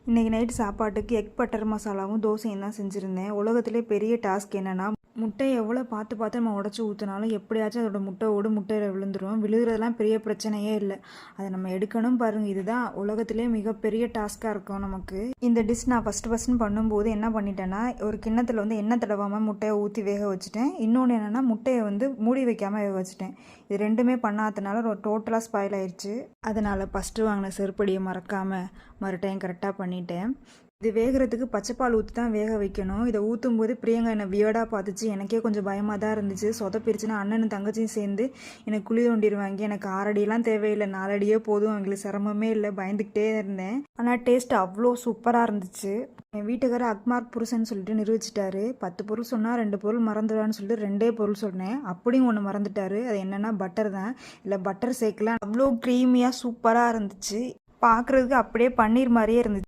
இன்றைக்கி நைட்டு சாப்பாட்டுக்கு egg butter மசாலாவும் தோசையும் தான் செஞ்சுருந்தேன். உலகத்திலே பெரிய டாஸ்க் என்னென்னா, முட்டையை எவ்வளோ பார்த்து நம்ம உடச்சி ஊற்றினாலும் எப்படியாச்சும் அதோட முட்டையில் விழுந்துடும். விழுகிறதுலாம் பெரிய பிரச்சனையே இல்லை, அதை நம்ம எடுக்கணும் பாருங்கள். இதுதான் உலகத்திலே மிகப்பெரிய டாஸ்க்காக இருக்கும் நமக்கு. இந்த டிஷ் நான் ஃபஸ்ட்டு பண்ணும்போது என்ன பண்ணிட்டேன்னா, ஒரு கிண்ணத்தில் எண்ணெய் தடவாமல் முட்டையை ஊற்றி வேக வச்சுட்டேன். இன்னொன்று என்னென்னா, முட்டையை மூடி வைக்காமல் வேக வச்சுட்டேன். இது ரெண்டுமே பண்ணாதனால டோட்டலாக ஸ்பாயில் ஆயிடுச்சு. அதனால் ஃபஸ்ட்டு வாங்கின செருப்படியை மறக்காமல் மறுடைம் கரெக்டாக பண்ணிட்டேன். இது வேகிறதுக்கு பச்சைப்பால் ஊற்றி தான் வேக வைக்கணும். இதை ஊற்றும் போது பிரியங்கா என்னை வியர்டாக பார்த்துச்சு. எனக்கே கொஞ்சம் பயமாக தான் இருந்துச்சு. சொதப்பிரிச்சுன்னா அண்ணனும் தங்கச்சியும் சேர்ந்து எனக்கு குழி தோண்டிடுவாங்க. எனக்கு 6 அடியெல்லாம் தேவையில்லை, 4 அடியே போதும். அவங்களுக்கு சிரமமே இல்லை, பயந்துக்கிட்டே இருந்தேன். ஆனால் டேஸ்ட் அவ்வளோ சூப்பராக இருந்துச்சு. என் வீட்டுக்காரர் அக்மார்க் புருஷன் சொல்லிட்டு நிரூபிச்சிட்டாரு. 10 பொருள் சொன்னால் 2 பொருள் மறந்துடுவான்னு சொல்லிட்டு 2 பொருள் சொன்னேன். அப்படியும் ஒன்று மறந்துட்டாரு. அது என்னென்னா பட்டர் தான். இல்லை பட்டர் சேர்க்கலாம். அவ்வளோ க்ரீமியாக சூப்பராக இருந்துச்சு. பார்க்குறதுக்கு அப்படியே பன்னீர் மாதிரியே இருந்துச்சு.